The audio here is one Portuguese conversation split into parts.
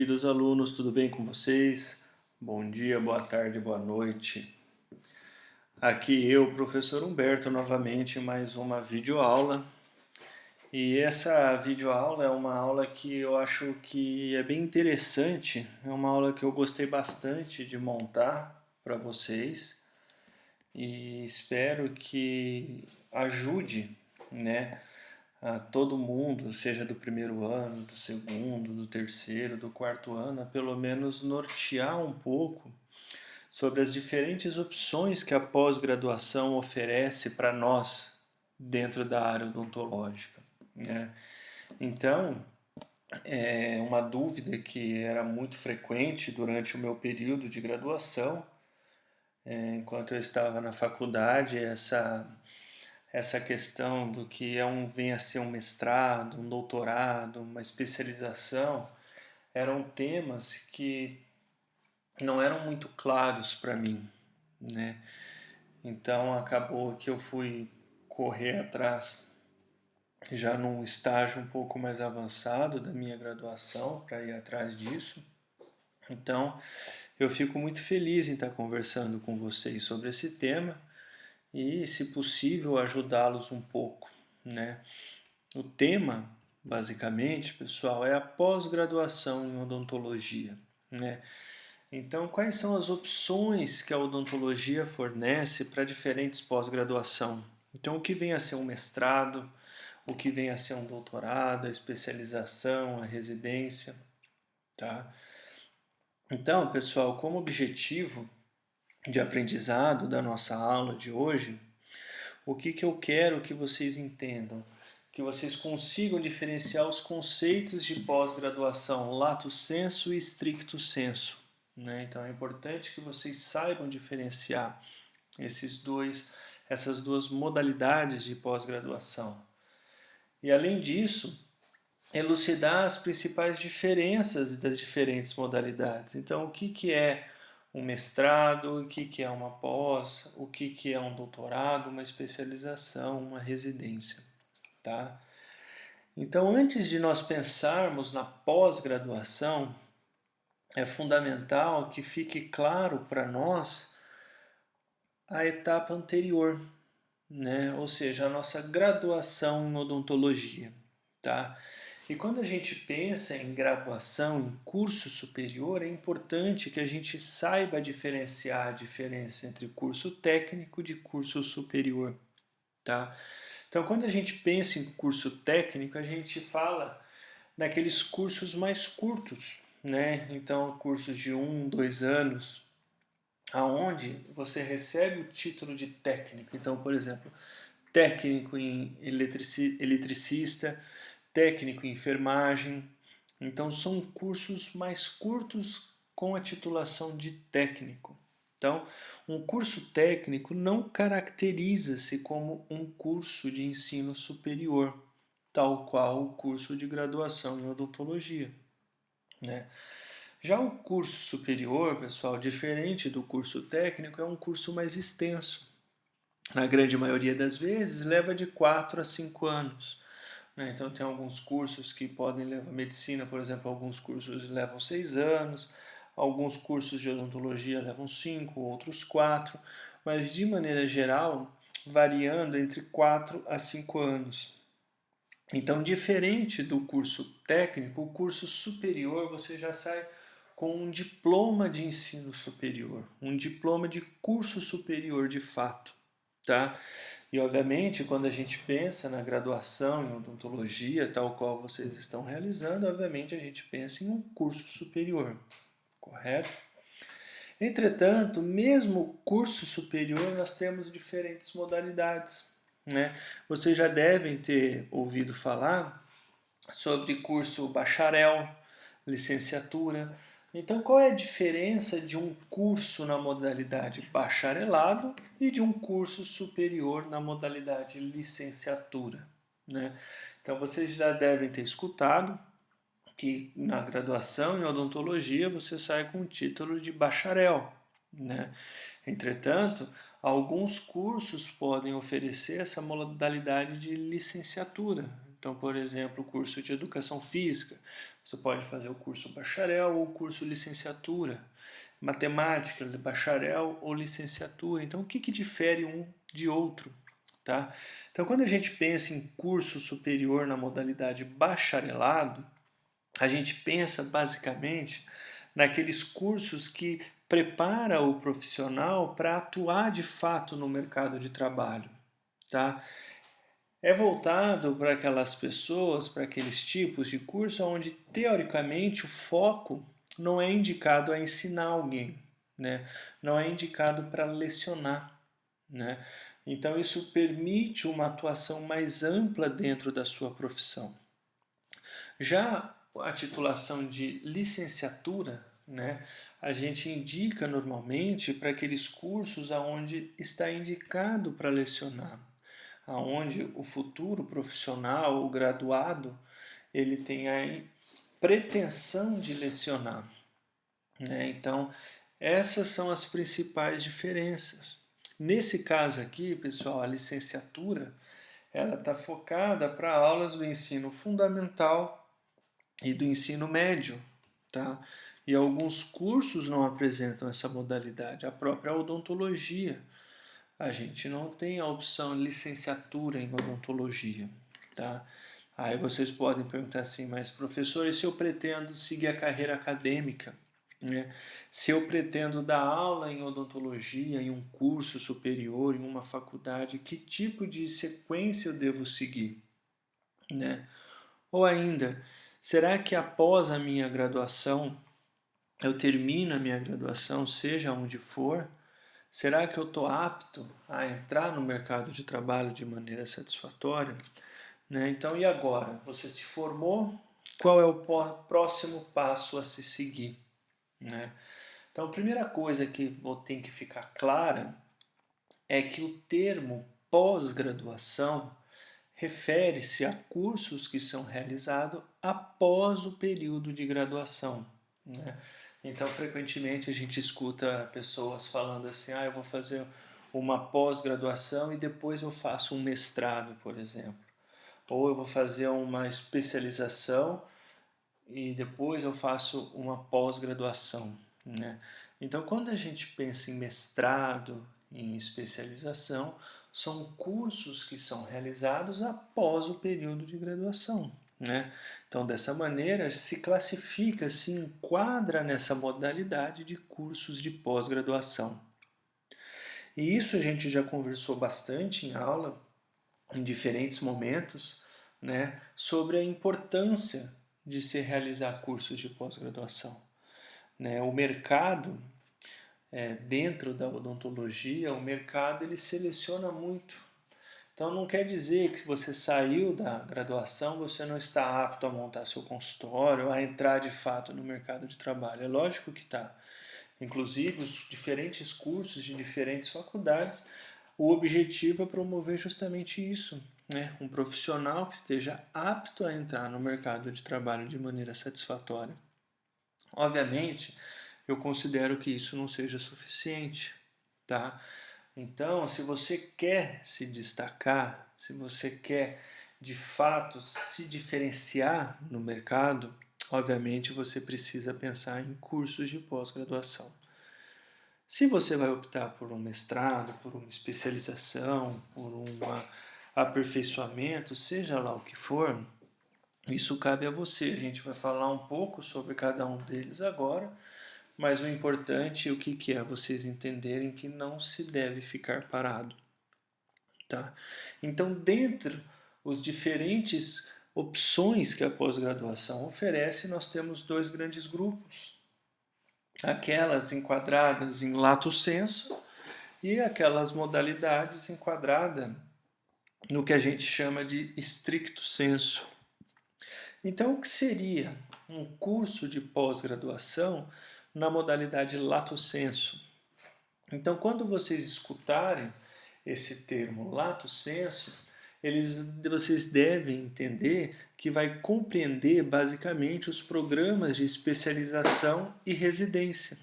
Queridos alunos, tudo bem com vocês? Bom dia, boa tarde, boa noite. Aqui eu, professor Humberto, novamente em mais uma videoaula. E essa videoaula é uma aula que eu acho que é bem interessante, é uma aula que eu gostei bastante de montar para vocês e espero que ajude, né, a todo mundo, seja do primeiro ano, do segundo, do terceiro, do quarto ano, a pelo menos nortear um pouco sobre as diferentes opções que a pós-graduação oferece para nós dentro da área odontológica, né? Então, é uma dúvida que era muito frequente durante o meu período de graduação, enquanto eu estava na faculdade, essa questão do que vem a ser um mestrado, um doutorado, uma especialização, eram temas que não eram muito claros para mim, né? Então acabou que eu fui correr atrás já num estágio um pouco mais avançado da minha graduação para ir atrás disso. Então eu fico muito feliz em estar conversando com vocês sobre esse tema e, se possível, ajudá-los um pouco, né? O tema, basicamente, pessoal, é a pós-graduação em odontologia, né? Então, quais são as opções que a odontologia fornece para diferentes pós-graduação? Então, o que vem a ser um mestrado, o que vem a ser um doutorado, a especialização, a residência, tá? Então, pessoal, como objetivo de aprendizado da nossa aula de hoje, o que eu quero que vocês entendam? Que vocês consigam diferenciar os conceitos de pós-graduação lato sensu e stricto sensu, né? Então é importante que vocês saibam diferenciar essas duas modalidades de pós-graduação. E além disso, elucidar as principais diferenças das diferentes modalidades. Então, o que é um mestrado, o que é uma pós, o que é um doutorado, uma especialização, uma residência, tá? Então, antes de nós pensarmos na pós-graduação, é fundamental que fique claro para nós a etapa anterior, né? Ou seja, a nossa graduação em odontologia, tá? E quando a gente pensa em graduação, em curso superior, é importante que a gente saiba diferenciar a diferença entre curso técnico de curso superior, tá? Então, quando a gente pensa em curso técnico, a gente fala naqueles cursos mais curtos, né? Então, cursos de 1, 2 anos, aonde você recebe o título de técnico. Então, por exemplo, técnico em eletricista, técnico em enfermagem. Então, são cursos mais curtos com a titulação de técnico. Então, um curso técnico não caracteriza-se como um curso de ensino superior, tal qual o curso de graduação em odontologia, né? Já o curso superior, pessoal, diferente do curso técnico, é um curso mais extenso. Na grande maioria das vezes, leva de 4 a 5 anos. Né? Então, tem alguns cursos que podem levar medicina, por exemplo, alguns cursos levam 6 anos, alguns cursos de odontologia levam 5, outros 4, mas de maneira geral, variando entre 4 a 5 anos. Então, diferente do curso técnico, o curso superior você já sai com um diploma de ensino superior, um diploma de curso superior de fato, tá? E obviamente, quando a gente pensa na graduação em odontologia, tal qual vocês estão realizando, obviamente a gente pensa em um curso superior, correto? Entretanto, mesmo o curso superior, nós temos diferentes modalidades, né? Vocês já devem ter ouvido falar sobre curso bacharel, licenciatura. Então, qual é a diferença de um curso na modalidade bacharelado e de um curso superior na modalidade licenciatura, né? Então, vocês já devem ter escutado que na graduação em odontologia você sai com o título de bacharel, né? Entretanto, alguns cursos podem oferecer essa modalidade de licenciatura. Então, por exemplo, o curso de Educação Física, você pode fazer o curso bacharel ou o curso licenciatura. Matemática, bacharel ou licenciatura. Então, o que difere um de outro? Tá? Então, quando a gente pensa em curso superior na modalidade bacharelado, a gente pensa basicamente naqueles cursos que prepara o profissional para atuar de fato no mercado de trabalho, tá? É voltado para aquelas pessoas, para aqueles tipos de curso onde teoricamente o foco não é indicado a ensinar alguém, né? Não é indicado para lecionar, né? Então isso permite uma atuação mais ampla dentro da sua profissão. Já a titulação de licenciatura, né, a gente indica normalmente para aqueles cursos aonde está indicado para lecionar, aonde o futuro profissional, o graduado, ele tem a pretensão de lecionar, né? Então, essas são as principais diferenças. Nesse caso aqui, pessoal, a licenciatura, ela está focada para aulas do ensino fundamental e do ensino médio, tá? E alguns cursos não apresentam essa modalidade, a própria odontologia. A gente não tem a opção licenciatura em odontologia, tá? Aí vocês podem perguntar assim, mas professor, e se eu pretendo seguir a carreira acadêmica, né? Se eu pretendo dar aula em odontologia, em um curso superior, em uma faculdade, que tipo de sequência eu devo seguir, né? Ou ainda, será que após a minha graduação, eu termino a minha graduação, seja onde for, será que eu estou apto a entrar no mercado de trabalho de maneira satisfatória? Né? Então, e agora? Você se formou? Qual é o próximo passo a se seguir? Né? Então, a primeira coisa que tem que ficar clara é que o termo pós-graduação refere-se a cursos que são realizados após o período de graduação, né? Então, frequentemente a gente escuta pessoas falando assim, eu vou fazer uma pós-graduação e depois eu faço um mestrado, por exemplo. Ou eu vou fazer uma especialização e depois eu faço uma pós-graduação, né? Então, quando a gente pensa em mestrado, em especialização, são cursos que são realizados após o período de graduação, né? Então, dessa maneira, se classifica, se enquadra nessa modalidade de cursos de pós-graduação. E isso a gente já conversou bastante em aula, em diferentes momentos, né, sobre a importância de se realizar cursos de pós-graduação. Né? O mercado, dentro da odontologia, o mercado ele seleciona muito. Então não quer dizer que se você saiu da graduação, você não está apto a montar seu consultório, a entrar de fato no mercado de trabalho. É lógico que está. Inclusive, os diferentes cursos de diferentes faculdades, o objetivo é promover justamente isso, né? Um profissional que esteja apto a entrar no mercado de trabalho de maneira satisfatória. Obviamente, eu considero que isso não seja suficiente, tá? Então, se você quer se destacar, se você quer de fato se diferenciar no mercado, obviamente você precisa pensar em cursos de pós-graduação. Se você vai optar por um mestrado, por uma especialização, por um aperfeiçoamento, seja lá o que for, isso cabe a você. A gente vai falar um pouco sobre cada um deles agora, mas o importante, o que é vocês entenderem que não se deve ficar parado, tá? Então, dentre os diferentes opções que a pós-graduação oferece, nós temos dois grandes grupos. Aquelas enquadradas em lato sensu e aquelas modalidades enquadradas no que a gente chama de stricto sensu. Então, o que seria um curso de pós-graduação na modalidade lato sensu? Então, quando vocês escutarem esse termo lato sensu, vocês devem entender que vai compreender basicamente os programas de especialização e residência,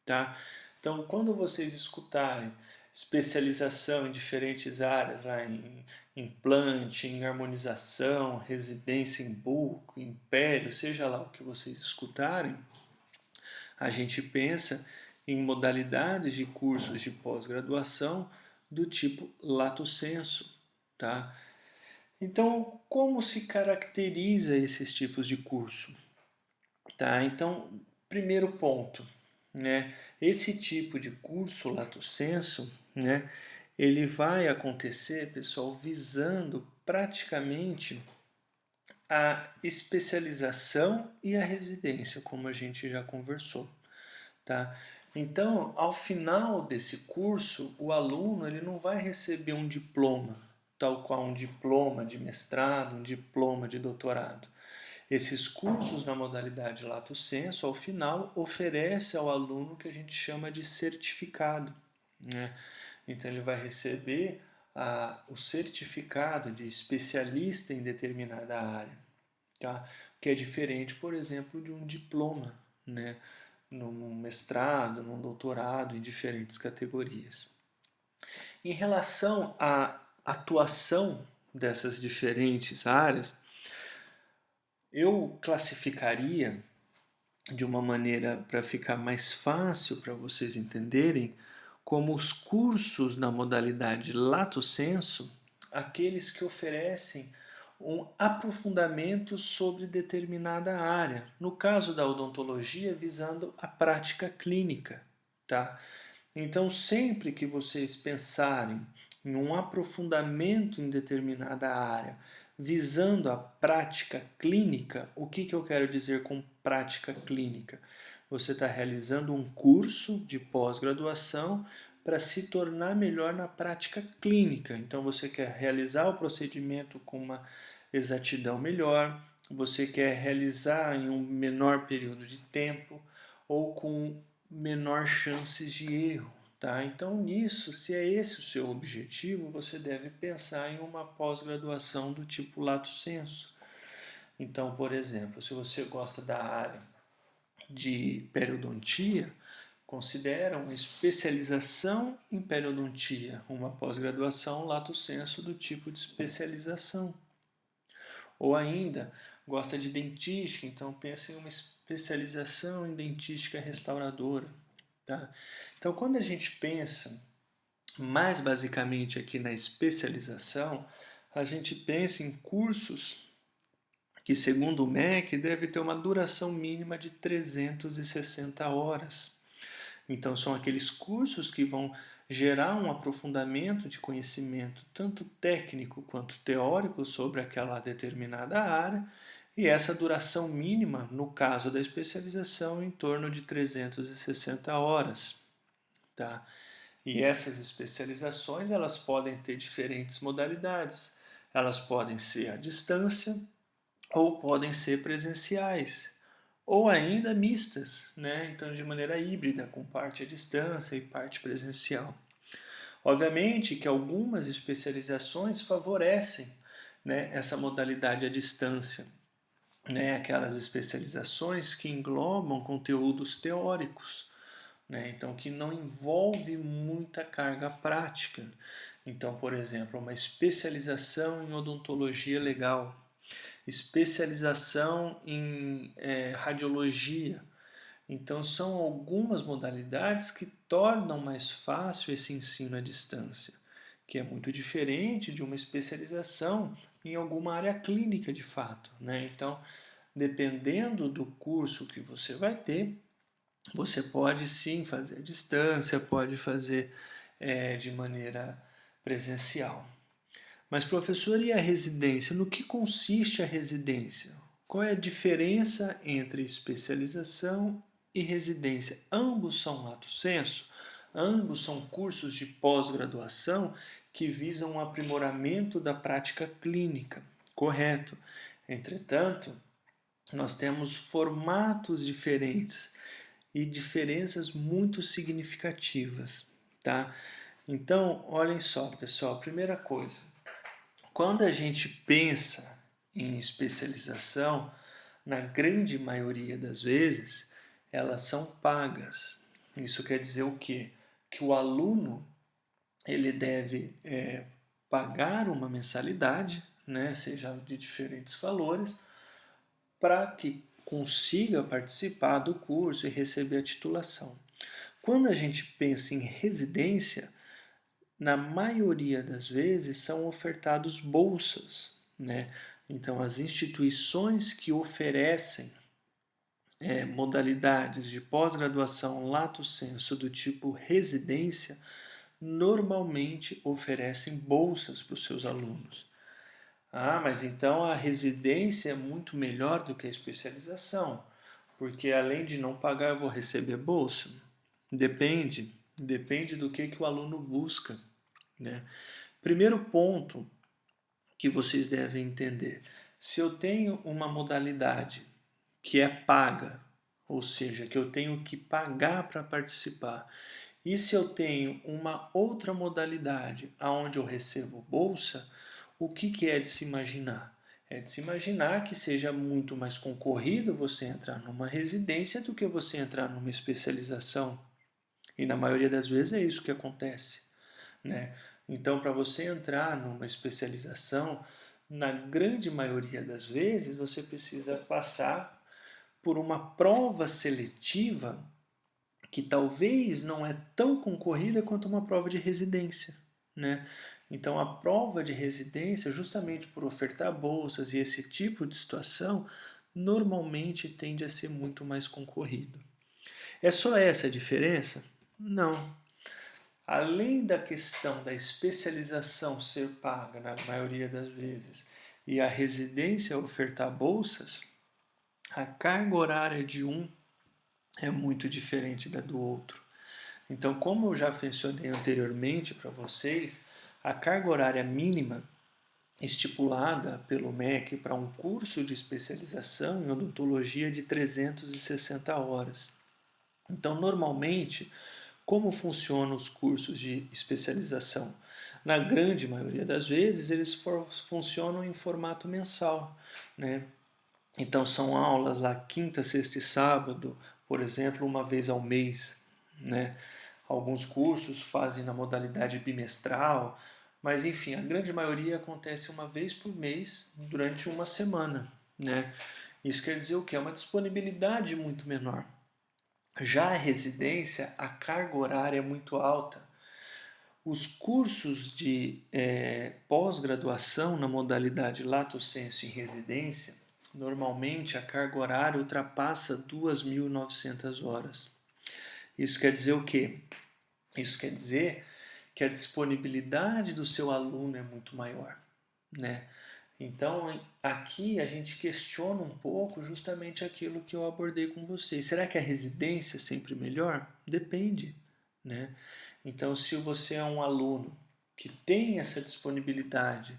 tá? Então, quando vocês escutarem especialização em diferentes áreas, lá em implante, em harmonização, residência em bulco, império, seja lá o que vocês escutarem, a gente pensa em modalidades de cursos de pós-graduação do tipo lato sensu, tá? Então, como se caracteriza esses tipos de curso? Tá? Então, primeiro ponto, né? Esse tipo de curso lato sensu, né? Ele vai acontecer, pessoal, visando praticamente a especialização e a residência, como a gente já conversou, tá? Então, ao final desse curso, o aluno ele não vai receber um diploma, tal qual um diploma de mestrado, um diploma de doutorado. Esses cursos na modalidade lato sensu, ao final, oferece ao aluno o que a gente chama de certificado, né? Então ele vai receber o certificado de especialista em determinada área, tá? Que é diferente, por exemplo, de um diploma, né? Num mestrado, num doutorado, em diferentes categorias. Em relação à atuação dessas diferentes áreas, eu classificaria de uma maneira para ficar mais fácil para vocês entenderem, como os cursos na modalidade lato sensu, aqueles que oferecem um aprofundamento sobre determinada área. No caso da odontologia, visando a prática clínica, tá? Então, sempre que vocês pensarem em um aprofundamento em determinada área, visando a prática clínica, o que eu quero dizer com prática clínica? Você está realizando um curso de pós-graduação para se tornar melhor na prática clínica. Então, você quer realizar o procedimento com uma exatidão melhor, você quer realizar em um menor período de tempo ou com menor chances de erro, tá? Então, nisso, se é esse o seu objetivo, você deve pensar em uma pós-graduação do tipo lato sensu. Então, por exemplo, se você gosta da área de periodontia, considera uma especialização em periodontia, uma pós-graduação lato sensu do tipo de especialização. Ou ainda, gosta de dentística, então pensa em uma especialização em dentística restauradora. Tá? Então, quando a gente pensa mais basicamente aqui na especialização, a gente pensa em cursos que, segundo o MEC, deve ter uma duração mínima de 360 horas. Então, são aqueles cursos que vão gerar um aprofundamento de conhecimento, tanto técnico quanto teórico, sobre aquela determinada área, e essa duração mínima, no caso da especialização, em torno de 360 horas. Tá? E essas especializações elas podem ter diferentes modalidades. Elas podem ser à distância ou podem ser presenciais, ou ainda mistas, né? Então de maneira híbrida, com parte à distância e parte presencial. Obviamente que algumas especializações favorecem, né, essa modalidade à distância, né? Aquelas especializações que englobam conteúdos teóricos, né? Então que não envolve muita carga prática. Então, por exemplo, uma especialização em odontologia legal, especialização em radiologia. Então, são algumas modalidades que tornam mais fácil esse ensino à distância, que é muito diferente de uma especialização em alguma área clínica de fato, né? Então, dependendo do curso que você vai ter, você pode sim fazer à distância, pode fazer de maneira presencial. Mas, professor, e a residência? No que consiste a residência? Qual é a diferença entre especialização e residência? Ambos são lato sensu, ambos são cursos de pós-graduação que visam um aprimoramento da prática clínica, correto? Entretanto, nós temos formatos diferentes e diferenças muito significativas, tá? Então, olhem só, pessoal, primeira coisa, quando a gente pensa em especialização, na grande maioria das vezes, elas são pagas. Isso quer dizer o quê? Que o aluno ele deve pagar uma mensalidade, né, seja de diferentes valores, para que consiga participar do curso e receber a titulação. Quando a gente pensa em residência, na maioria das vezes são ofertados bolsas, né? Então, as instituições que oferecem modalidades de pós-graduação lato sensu do tipo residência, normalmente oferecem bolsas para os seus alunos. Ah, mas então a residência é muito melhor do que a especialização, porque além de não pagar eu vou receber bolsa? Depende do que o aluno busca, né? Primeiro ponto que vocês devem entender, se eu tenho uma modalidade que é paga, ou seja, que eu tenho que pagar para participar, e se eu tenho uma outra modalidade onde eu recebo bolsa, o que é de se imaginar? É de se imaginar que seja muito mais concorrido você entrar numa residência do que você entrar numa especialização. E na maioria das vezes é isso que acontece, né? Então, para você entrar numa especialização, na grande maioria das vezes você precisa passar por uma prova seletiva que talvez não é tão concorrida quanto uma prova de residência, né? Então, a prova de residência, justamente por ofertar bolsas e esse tipo de situação, normalmente tende a ser muito mais concorrido. É só essa a diferença? Não. Além da questão da especialização ser paga na maioria das vezes e a residência ofertar bolsas, a carga horária de um é muito diferente da do outro. Então, como eu já mencionei anteriormente para vocês, a carga horária mínima estipulada pelo MEC para um curso de especialização em odontologia é de 360 horas. Então, normalmente, como funcionam os cursos de especialização? Na grande maioria das vezes, eles funcionam em formato mensal, né? Então, são aulas lá quinta, sexta e sábado, por exemplo, uma vez ao mês, né? Alguns cursos fazem na modalidade bimestral, mas enfim, a grande maioria acontece uma vez por mês durante uma semana, né? Isso quer dizer o quê? É uma disponibilidade muito menor. Já a residência, a carga horária é muito alta. Os cursos de pós-graduação na modalidade lato sensu em residência, normalmente a carga horária ultrapassa 2.900 horas. Isso quer dizer o quê? Isso quer dizer que a disponibilidade do seu aluno é muito maior, né? Então, aqui a gente questiona um pouco justamente aquilo que eu abordei com vocês. Será que a residência é sempre melhor? Depende, né? Então, se você é um aluno que tem essa disponibilidade,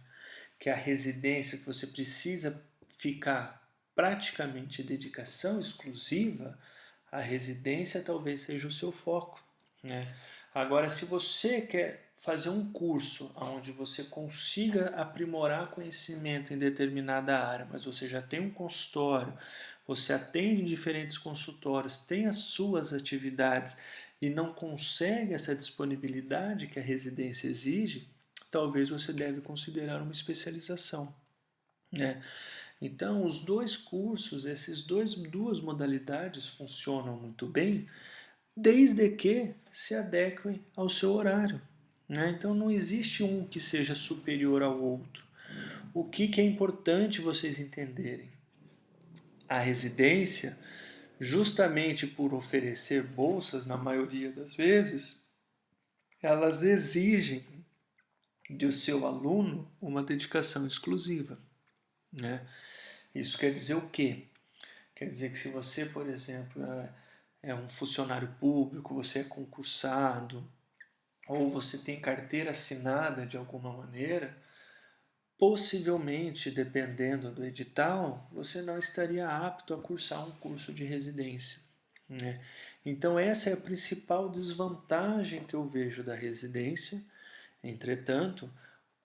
que é a residência que você precisa ficar praticamente dedicação exclusiva, a residência talvez seja o seu foco, né? Agora, se você quer fazer um curso onde você consiga aprimorar conhecimento em determinada área, mas você já tem um consultório, você atende em diferentes consultórios, tem as suas atividades e não consegue essa disponibilidade que a residência exige, talvez você deve considerar uma especialização, né? Então, os dois cursos, duas modalidades funcionam muito bem, desde que se adequem ao seu horário, né? Então, não existe um que seja superior ao outro. O que é importante vocês entenderem? A residência, justamente por oferecer bolsas na maioria das vezes, elas exigem do seu aluno uma dedicação exclusiva, né? Isso quer dizer o quê? Quer dizer que se você, por exemplo, é um funcionário público, você é concursado, ou você tem carteira assinada de alguma maneira, possivelmente, dependendo do edital, você não estaria apto a cursar um curso de residência, né? Então, essa é a principal desvantagem que eu vejo da residência. Entretanto,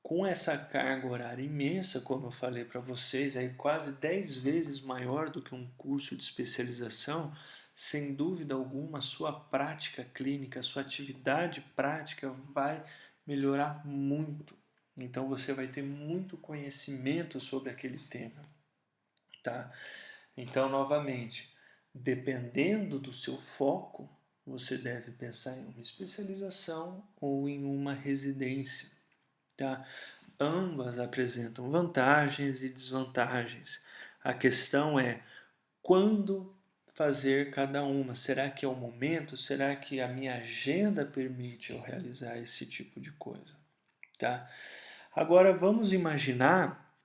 com essa carga horária imensa, como eu falei para vocês, é quase 10 vezes maior do que um curso de especialização, sem dúvida alguma, a sua prática clínica, a sua atividade prática vai melhorar muito. Então você vai ter muito conhecimento sobre aquele tema, tá? Então, novamente, dependendo do seu foco, você deve pensar em uma especialização ou em uma residência, tá? Ambas apresentam vantagens e desvantagens. A questão é quando fazer cada uma. Será que é o momento? Será que a minha agenda permite eu realizar esse tipo de coisa? Tá? Agora vamos imaginar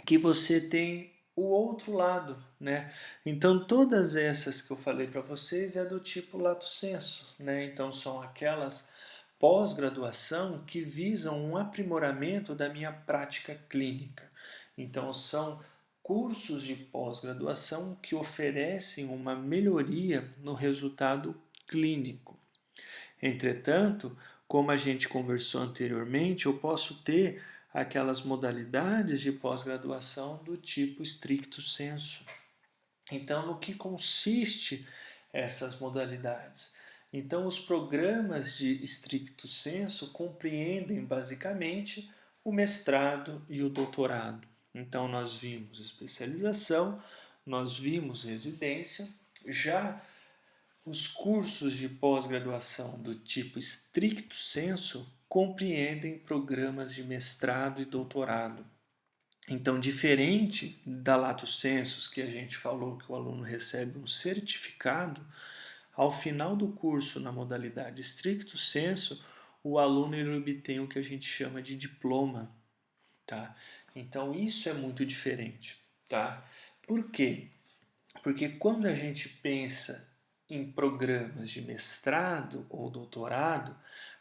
que você tem o outro lado, né? Então todas essas que eu falei para vocês é do tipo lato sensu, né? Então são aquelas pós-graduação que visam um aprimoramento da minha prática clínica. Então são cursos de pós-graduação que oferecem uma melhoria no resultado clínico. Entretanto, como a gente conversou anteriormente, eu posso ter aquelas modalidades de pós-graduação do tipo stricto sensu. Então, no que consiste essas modalidades? Então, os programas de stricto sensu compreendem basicamente o mestrado e o doutorado. Então, nós vimos especialização, nós vimos residência, já os cursos de pós-graduação do tipo stricto sensu compreendem programas de mestrado e doutorado. Então, diferente da lato sensus, que a gente falou que o aluno recebe um certificado, ao final do curso na modalidade stricto sensu, o aluno ele obtém o que a gente chama de diploma, tá? Então, isso é muito diferente, tá? Por quê? Porque quando a gente pensa em programas de mestrado ou doutorado,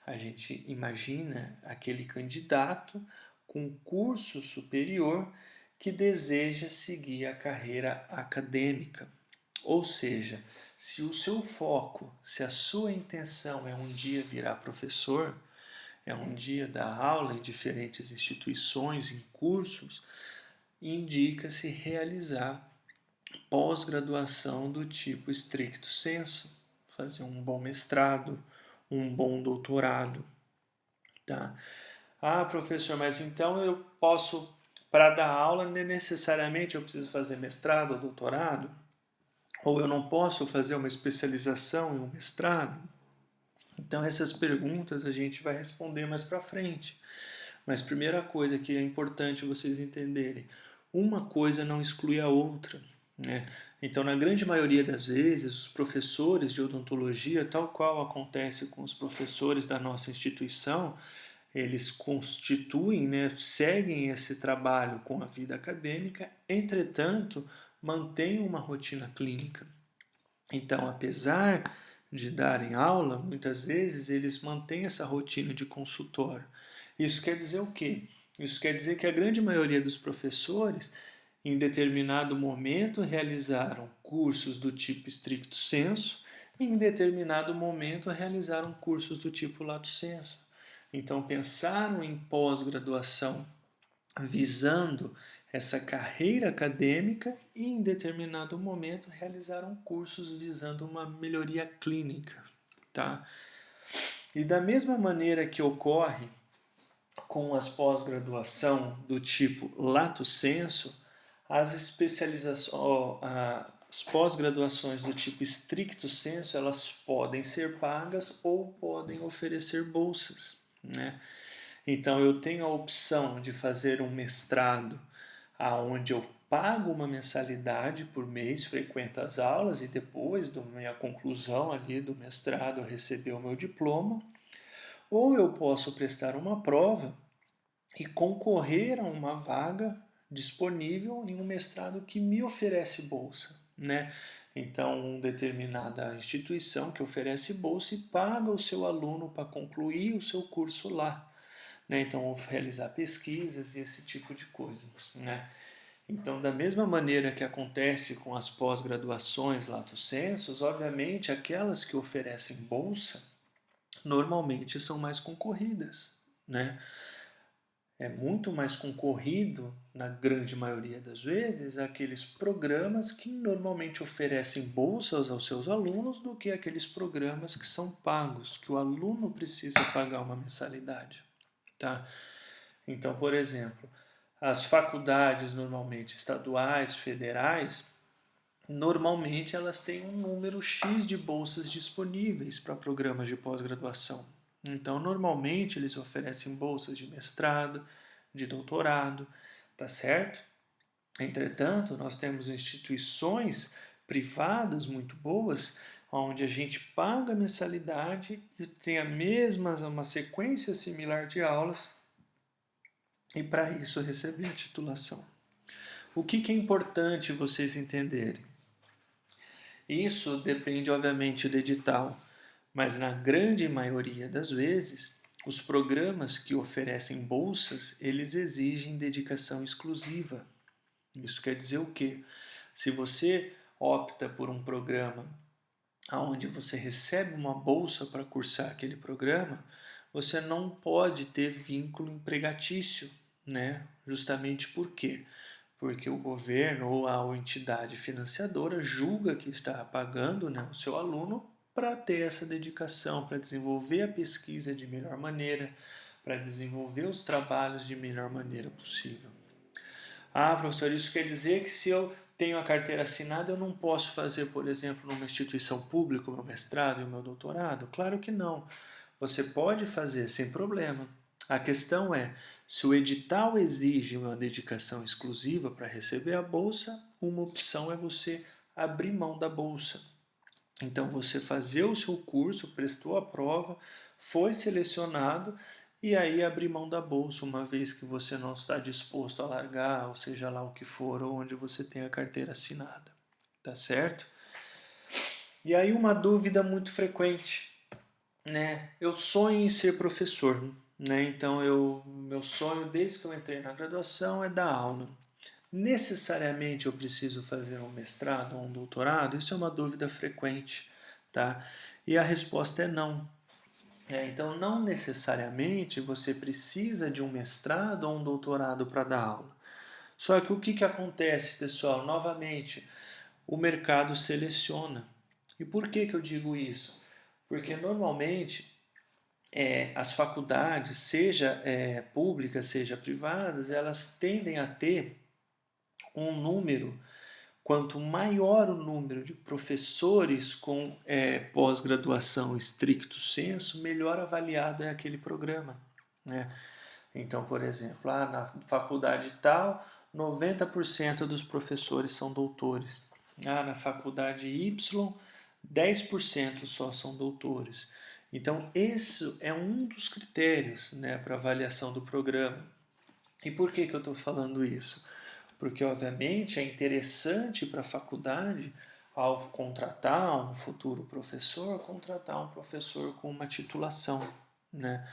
a gente imagina aquele candidato com curso superior que deseja seguir a carreira acadêmica. Ou seja, se o seu foco, se a sua intenção é um dia virar professor, é um dia dar aula em diferentes instituições, em cursos, indica-se realizar pós-graduação do tipo stricto sensu, fazer um bom mestrado, um bom doutorado, tá? Ah, professor, mas então eu posso, para dar aula, necessariamente eu preciso fazer mestrado ou doutorado? Ou eu não posso fazer uma especialização e um mestrado? Então essas perguntas a gente vai responder mais para frente. Mas primeira coisa que é importante vocês entenderem, uma coisa não exclui a outra, né? Então, na grande maioria das vezes, os professores de odontologia, tal qual acontece com os professores da nossa instituição, eles constituem, né, seguem esse trabalho com a vida acadêmica, entretanto, mantêm uma rotina clínica. Então, apesar de darem aula, muitas vezes eles mantêm essa rotina de consultório. Isso quer dizer o quê? Isso quer dizer que a grande maioria dos professores, em determinado momento, realizaram cursos do tipo stricto sensu e em determinado momento realizaram cursos do tipo lato sensu. Então, pensaram em pós-graduação visando essa carreira acadêmica e, em determinado momento, realizaram cursos visando uma melhoria clínica, tá? E da mesma maneira que ocorre com as pós-graduação do tipo lato sensu, as especializações, as pós-graduações do tipo stricto sensu, elas podem ser pagas ou podem oferecer bolsas, né? Então eu tenho a opção de fazer um mestrado aonde eu pago uma mensalidade por mês, frequento as aulas e depois da minha conclusão ali do mestrado eu receber o meu diploma, ou eu posso prestar uma prova e concorrer a uma vaga disponível em um mestrado que me oferece bolsa, né? Então, uma determinada instituição que oferece bolsa e paga o seu aluno para concluir o seu curso lá, né? Então, realizar pesquisas e esse tipo de coisa, né? Então, da mesma maneira que acontece com as pós-graduações lato sensu, obviamente aquelas que oferecem bolsa normalmente são mais concorridas, né? É muito mais concorrido, na grande maioria das vezes, aqueles programas que normalmente oferecem bolsas aos seus alunos do que aqueles programas que são pagos, que o aluno precisa pagar uma mensalidade. tá? Então, por exemplo, as faculdades normalmente estaduais, federais, normalmente elas têm um número X de bolsas disponíveis para programas de pós-graduação. Então, normalmente eles oferecem bolsas de mestrado, de doutorado, tá certo? Entretanto, nós temos instituições privadas muito boas, onde a gente paga a mensalidade e tem uma sequência similar de aulas e para isso receber a titulação. O que é importante vocês entenderem? Isso depende, obviamente, do edital, mas na grande maioria das vezes, os programas que oferecem bolsas, eles exigem dedicação exclusiva. Isso quer dizer o quê? Se você opta por um programa onde você recebe uma bolsa para cursar aquele programa, você não pode ter vínculo empregatício, né? Justamente por quê? Porque o governo ou a entidade financiadora julga que está pagando, né, o seu aluno para ter essa dedicação, para desenvolver a pesquisa de melhor maneira, para desenvolver os trabalhos de melhor maneira possível. Ah, professor, isso quer dizer que se eu tenho a carteira assinada, eu não posso fazer, por exemplo, numa instituição pública o meu mestrado e o meu doutorado? Claro que não. Você pode fazer sem problema. A questão é, se o edital exige uma dedicação exclusiva para receber a bolsa, uma opção é você abrir mão da bolsa. Então, você fazer o seu curso, prestou a prova, foi selecionado e aí abrir mão da bolsa, uma vez que você não está disposto a largar, ou seja lá o que for, ou onde você tem a carteira assinada. Tá certo? E aí uma dúvida muito frequente, né? Eu sonho em ser professor, né? Então meu sonho desde que eu entrei na graduação é dar aula. Necessariamente eu preciso fazer um mestrado ou um doutorado? Isso é uma dúvida frequente, tá? E a resposta é não. Então, não necessariamente você precisa de um mestrado ou um doutorado para dar aula. Só que o que acontece, pessoal? Novamente, o mercado seleciona. E por que eu digo isso? Porque normalmente as faculdades, seja públicas, seja privadas, elas tendem a ter um número. Quanto maior o número de professores com pós-graduação estricto sensu, melhor avaliado é aquele programa, né? Então, por exemplo, na faculdade tal, 90% dos professores são doutores. Na faculdade Y, 10% só são doutores. Então, esse é um dos critérios, né, para avaliação do programa. E por que eu estou falando isso? Porque, obviamente, é interessante para a faculdade, ao contratar um futuro professor, contratar um professor com uma titulação, né?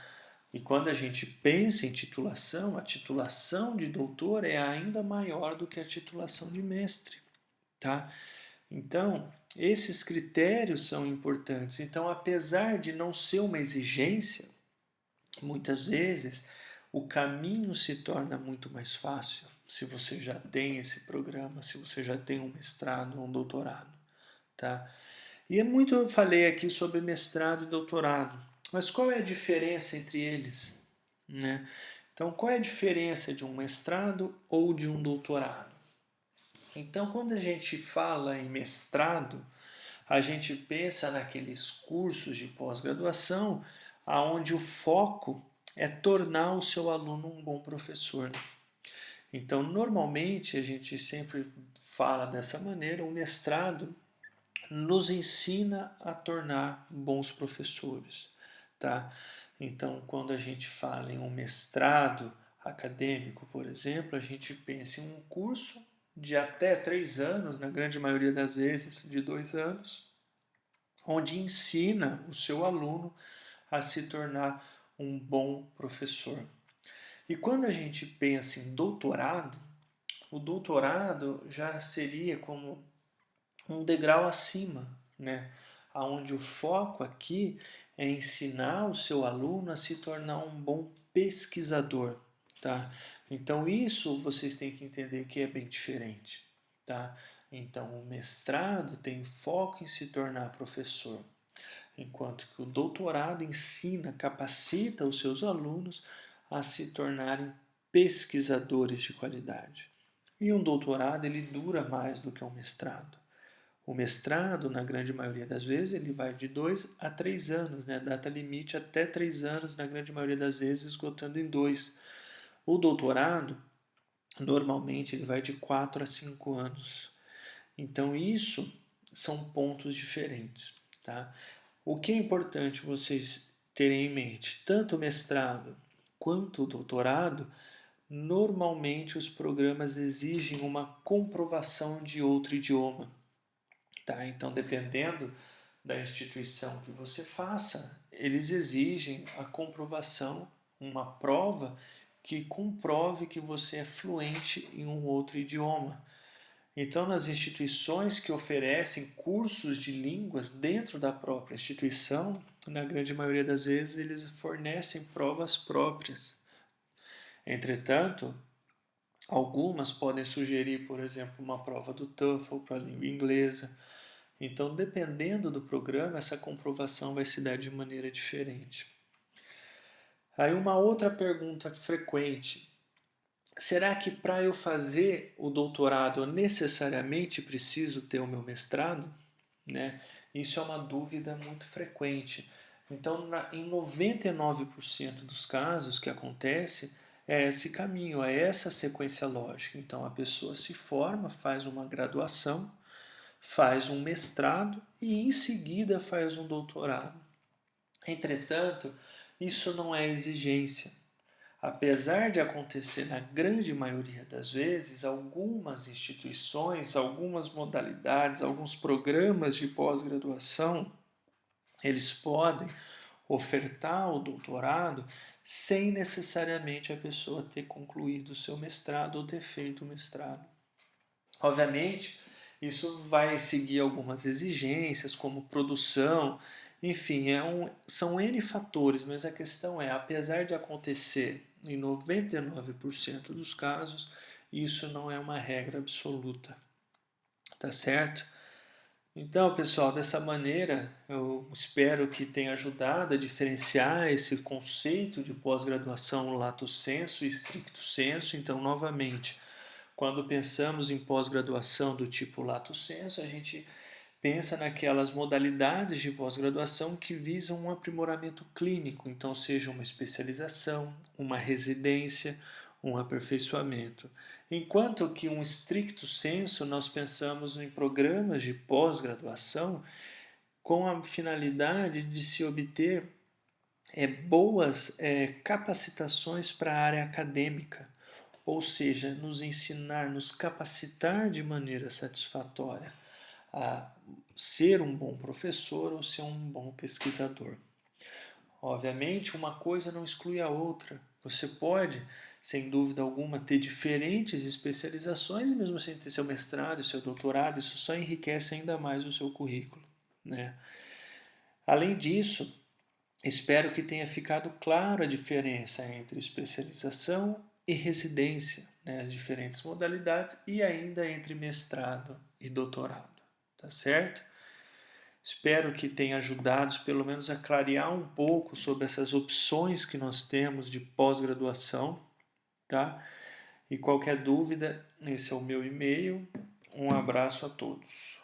E quando a gente pensa em titulação, a titulação de doutor é ainda maior do que a titulação de mestre, tá? Então, esses critérios são importantes. Então, apesar de não ser uma exigência, muitas vezes o caminho se torna muito mais fácil se você já tem esse programa, se você já tem um mestrado ou um doutorado, tá? E é muito eu falei aqui sobre mestrado e doutorado, mas qual é a diferença entre eles, né? Então, qual é a diferença de um mestrado ou de um doutorado? Então, quando a gente fala em mestrado, a gente pensa naqueles cursos de pós-graduação aonde o foco é tornar o seu aluno um bom professor. Então, normalmente, a gente sempre fala dessa maneira, o mestrado nos ensina a tornar bons professores, tá? Então, quando a gente fala em um mestrado acadêmico, por exemplo, a gente pensa em um curso de até 3 anos, na grande maioria das vezes de 2 anos, onde ensina o seu aluno a se tornar um bom professor. E quando a gente pensa em doutorado, o doutorado já seria como um degrau acima, né? Onde o foco aqui é ensinar o seu aluno a se tornar um bom pesquisador, tá? Então isso vocês têm que entender que é bem diferente, tá? Então o mestrado tem foco em se tornar professor, enquanto que o doutorado ensina, capacita os seus alunos a se tornarem pesquisadores de qualidade. E um doutorado ele dura mais do que um mestrado. O mestrado, na grande maioria das vezes, ele vai de 2 a 3 anos, né? Data limite até 3 anos, na grande maioria das vezes, esgotando em 2. O doutorado, normalmente, ele vai de 4 a 5 anos. Então, isso são pontos diferentes, tá? O que é importante vocês terem em mente, tanto o mestrado quanto o doutorado, normalmente os programas exigem uma comprovação de outro idioma, tá? Então, dependendo da instituição que você faça, eles exigem a comprovação, uma prova que comprove que você é fluente em um outro idioma. Então, nas instituições que oferecem cursos de línguas dentro da própria instituição, na grande maioria das vezes eles fornecem provas próprias. Entretanto, algumas podem sugerir, por exemplo, uma prova do TOEFL para a língua inglesa. Então, dependendo do programa, essa comprovação vai se dar de maneira diferente. Aí uma outra pergunta frequente: será que para eu fazer o doutorado eu necessariamente preciso ter o meu mestrado? Né? Isso é uma dúvida muito frequente. Então, em 99% dos casos que acontece, é esse caminho, é essa sequência lógica. Então, a pessoa se forma, faz uma graduação, faz um mestrado e em seguida faz um doutorado. Entretanto, isso não é exigência. Apesar de acontecer na grande maioria das vezes, algumas instituições, algumas modalidades, alguns programas de pós-graduação, eles podem ofertar o doutorado sem necessariamente a pessoa ter concluído o seu mestrado ou ter feito o mestrado. Obviamente, isso vai seguir algumas exigências, como produção, enfim, são N fatores, mas a questão é, apesar de acontecer em 99% dos casos, isso não é uma regra absoluta, tá certo? Então, pessoal, dessa maneira, eu espero que tenha ajudado a diferenciar esse conceito de pós-graduação lato sensu e stricto sensu. Então, novamente, quando pensamos em pós-graduação do tipo lato sensu, a gente pensa naquelas modalidades de pós-graduação que visam um aprimoramento clínico, então seja uma especialização, uma residência, um aperfeiçoamento. Enquanto que um stricto sensu nós pensamos em programas de pós-graduação com a finalidade de se obter boas capacitações para a área acadêmica, ou seja, nos ensinar, nos capacitar de maneira satisfatória a ser um bom professor ou ser um bom pesquisador. Obviamente, uma coisa não exclui a outra. Você pode, sem dúvida alguma, ter diferentes especializações e mesmo sem ter seu mestrado e seu doutorado, isso só enriquece ainda mais o seu currículo, né? Além disso, espero que tenha ficado claro a diferença entre especialização e residência, né? As diferentes modalidades e ainda entre mestrado e doutorado, tá certo? Espero que tenha ajudado, pelo menos, a clarear um pouco sobre essas opções que nós temos de pós-graduação, tá? E qualquer dúvida, esse é o meu e-mail. Um abraço a todos.